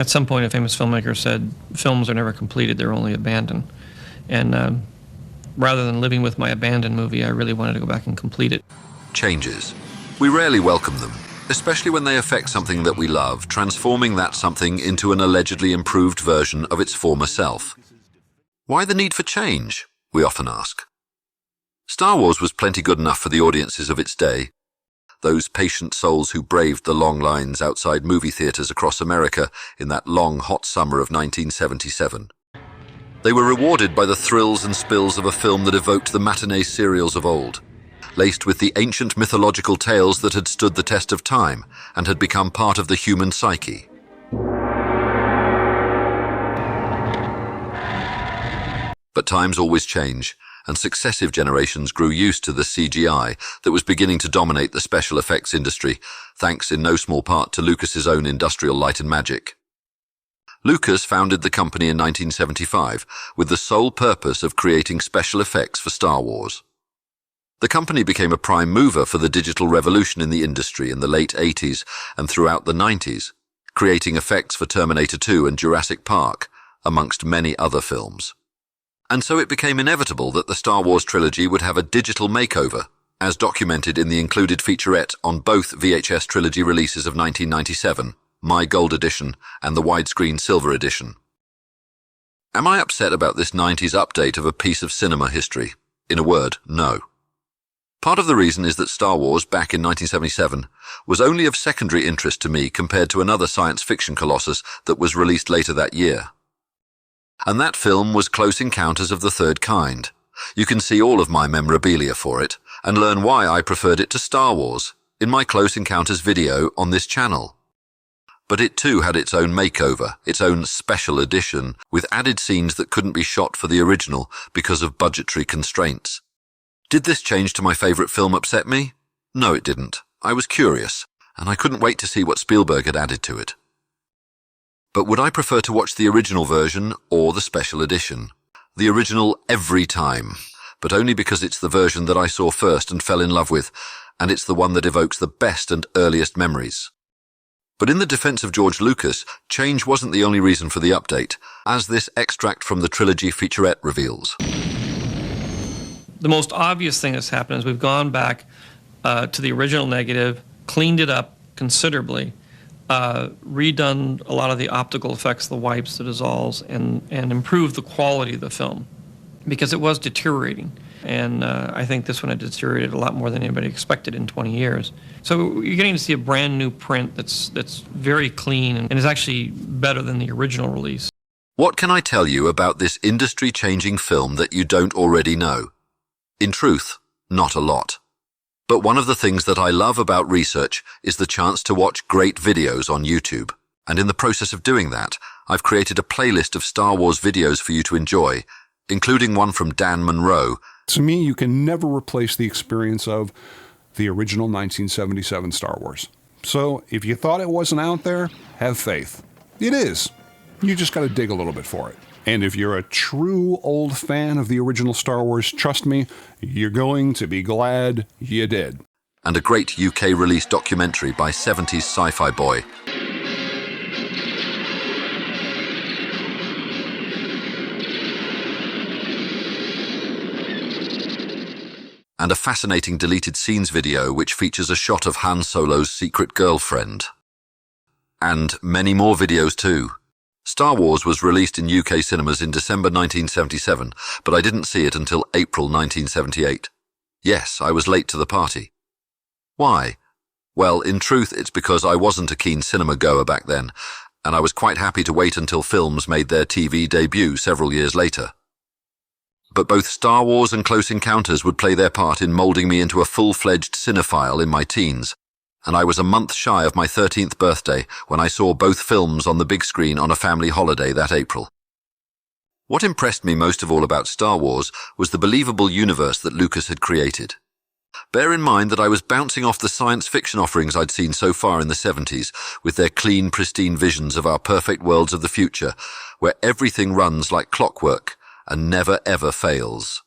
At some point, a famous filmmaker said, films are never completed, they're only abandoned. And rather than living with my abandoned movie, I really wanted to go back and complete it. Changes. We rarely welcome them, especially when they affect something that we love, transforming that something into an allegedly improved version of its former self. Why the need for change, we often ask. Star Wars was plenty good enough for the audiences of its day. Those patient souls who braved the long lines outside movie theaters across America in that long, hot summer of 1977. They were rewarded by the thrills and spills of a film that evoked the matinee serials of old, laced with the ancient mythological tales that had stood the test of time and had become part of the human psyche. But times always change, and successive generations grew used to the CGI that was beginning to dominate the special effects industry, thanks in no small part to Lucas's own industrial light and magic. Lucas founded the company in 1975 with the sole purpose of creating special effects for Star Wars. The company became a prime mover for the digital revolution in the industry in the late 80s and throughout the 90s, creating effects for Terminator 2 and Jurassic Park, amongst many other films. And so it became inevitable that the Star Wars trilogy would have a digital makeover, as documented in the included featurette on both VHS trilogy releases of 1997, My Gold Edition and the widescreen Silver Edition. Am I upset about this 90s update of a piece of cinema history? In a word, no. Part of the reason is that Star Wars, back in 1977, was only of secondary interest to me compared to another science fiction colossus that was released later that year. And that film was Close Encounters of the Third Kind. You can see all of my memorabilia for it, and learn why I preferred it to Star Wars, in my Close Encounters video on this channel. But it too had its own makeover, its own special edition, with added scenes that couldn't be shot for the original because of budgetary constraints. Did this change to my favourite film upset me? No, it didn't. I was curious, and I couldn't wait to see what Spielberg had added to it. But would I prefer to watch the original version or the special edition? The original every time, but only because it's the version that I saw first and fell in love with, and it's the one that evokes the best and earliest memories. But in the defense of George Lucas, change wasn't the only reason for the update, as this extract from the trilogy featurette reveals. The most obvious thing that's happened is we've gone back to the original negative, cleaned it up considerably, redone a lot of the optical effects, the wipes, the dissolves, and improved the quality of the film because it was deteriorating. And I think this one had deteriorated a lot more than anybody expected in 20 years. So you're getting to see a brand new print that's very clean and is actually better than the original release. What can I tell you about this industry-changing film that you don't already know? In truth, not a lot. But one of the things that I love about research is the chance to watch great videos on YouTube. And in the process of doing that, I've created a playlist of Star Wars videos for you to enjoy, including one from Dan Monroe. To me, you can never replace the experience of the original 1977 Star Wars. So if you thought it wasn't out there, have faith. It is. You just got to dig a little bit for it. And if you're a true old fan of the original Star Wars, trust me, you're going to be glad you did. And a great UK-released documentary by 70s sci-fi boy. And a fascinating deleted scenes video which features a shot of Han Solo's secret girlfriend. And many more videos too. Star Wars was released in UK cinemas in December 1977, but I didn't see it until April 1978. Yes, I was late to the party. Why? Well, in truth, it's because I wasn't a keen cinema goer back then, and I was quite happy to wait until films made their TV debut several years later. But both Star Wars and Close Encounters would play their part in moulding me into a full-fledged cinephile in my teens, and I was a month shy of my 13th birthday when I saw both films on the big screen on a family holiday that April. What impressed me most of all about Star Wars was the believable universe that Lucas had created. Bear in mind that I was bouncing off the science fiction offerings I'd seen so far in the 70s, with their clean, pristine visions of our perfect worlds of the future, where everything runs like clockwork and never ever fails.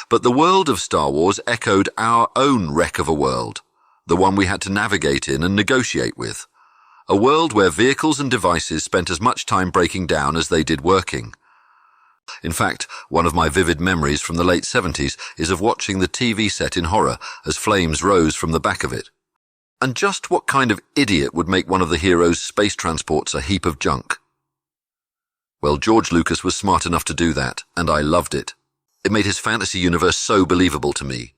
But the world of Star Wars echoed our own wreck of a world, the one we had to navigate in and negotiate with. A world where vehicles and devices spent as much time breaking down as they did working. In fact, one of my vivid memories from the late 70s is of watching the TV set in horror as flames rose from the back of it. And just what kind of idiot would make one of the hero's space transports a heap of junk? Well, George Lucas was smart enough to do that, and I loved it. It made his fantasy universe so believable to me.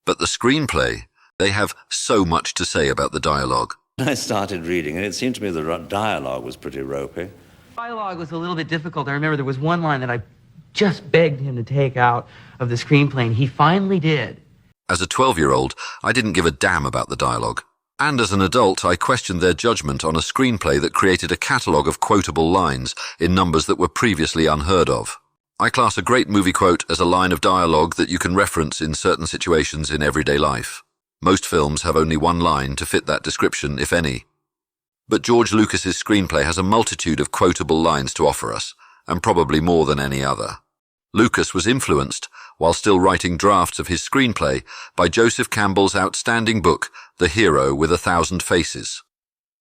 But the screenplay, they have so much to say about the dialogue. I started reading, and it seemed to me the dialogue was pretty ropey. Dialogue was a little bit difficult. I remember there was one line that I just begged him to take out of the screenplay, and he finally did. As a 12-year-old, I didn't give a damn about the dialogue. And as an adult, I questioned their judgment on a screenplay that created a catalogue of quotable lines in numbers that were previously unheard of. I class a great movie quote as a line of dialogue that you can reference in certain situations in everyday life. Most films have only one line to fit that description, if any. But George Lucas's screenplay has a multitude of quotable lines to offer us, and probably more than any other. Lucas was influenced, while still writing drafts of his screenplay, by Joseph Campbell's outstanding book, The Hero with 1,000 Faces.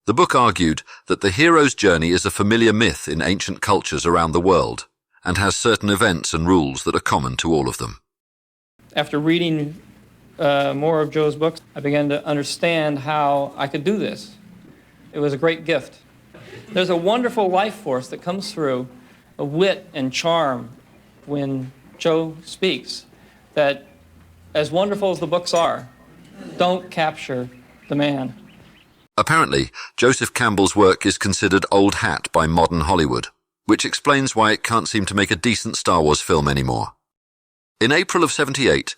The book argued that the hero's journey is a familiar myth in ancient cultures around the world, and has certain events and rules that are common to all of them. After reading more of Joe's books, I began to understand how I could do this. It was a great gift. There's a wonderful life force that comes through, a wit and charm when Joe speaks, that, as wonderful as the books are, don't capture the man. Apparently, Joseph Campbell's work is considered old hat by modern Hollywood, which explains why it can't seem to make a decent Star Wars film anymore. In April of '78,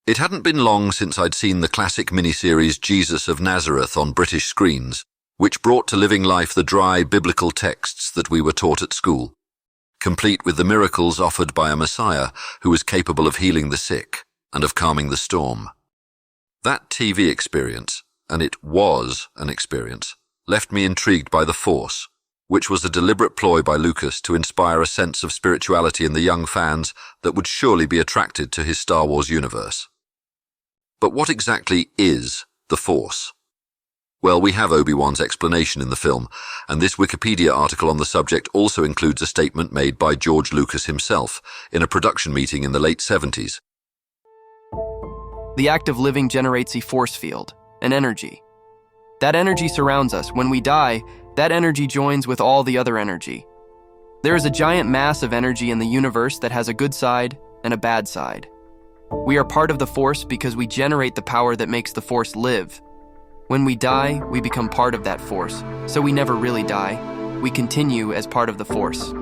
it hadn't been long since I'd seen the classic miniseries Jesus of Nazareth on British screens, which brought to living life the dry biblical texts that we were taught at school, complete with the miracles offered by a Messiah who was capable of healing the sick and of calming the storm. That TV experience, and it was an experience, left me intrigued by the Force, which was a deliberate ploy by Lucas to inspire a sense of spirituality in the young fans that would surely be attracted to his Star Wars universe. But what exactly is the Force? Well, we have Obi-Wan's explanation in the film, and this Wikipedia article on the subject also includes a statement made by George Lucas himself in a production meeting in the late 70s. The act of living generates a force field, an energy. That energy surrounds us. When we die, that energy joins with all the other energy. There is a giant mass of energy in the universe that has a good side and a bad side. We are part of the Force because we generate the power that makes the Force live. When we die, we become part of that Force, so we never really die. We continue as part of the Force.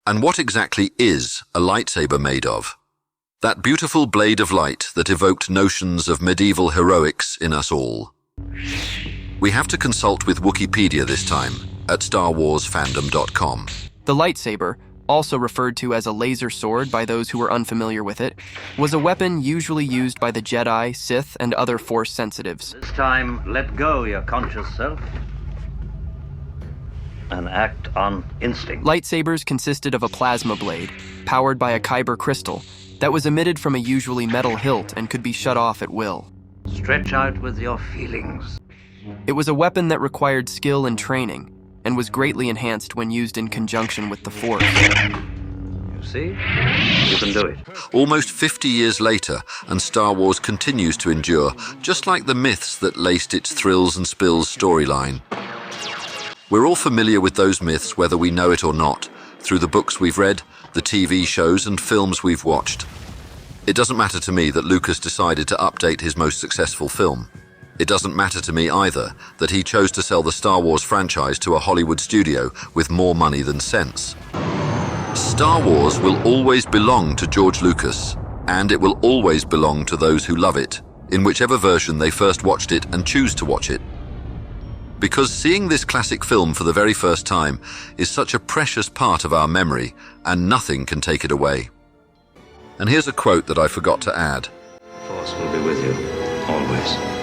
And what exactly is a lightsaber made of? That beautiful blade of light that evoked notions of medieval heroics in us all. We have to consult with Wikipedia this time, at StarWarsFandom.com. The lightsaber, also referred to as a laser sword by those who were unfamiliar with it, was a weapon usually used by the Jedi, Sith, and other Force sensitives. This time, let go your conscious self and act on instinct. Lightsabers consisted of a plasma blade, powered by a kyber crystal, that was emitted from a usually metal hilt and could be shut off at will. Stretch out with your feelings. It was a weapon that required skill and training, and was greatly enhanced when used in conjunction with the Force. You see? You can do it. Almost 50 years later, and Star Wars continues to endure, just like the myths that laced its thrills and spills storyline. We're all familiar with those myths, whether we know it or not, through the books we've read, the TV shows and films we've watched. It doesn't matter to me that Lucas decided to update his most successful film. It doesn't matter to me either that he chose to sell the Star Wars franchise to a Hollywood studio with more money than sense. Star Wars will always belong to George Lucas, and it will always belong to those who love it, in whichever version they first watched it and choose to watch it. Because seeing this classic film for the very first time is such a precious part of our memory, and nothing can take it away. And here's a quote that I forgot to add. The Force will be with you, always.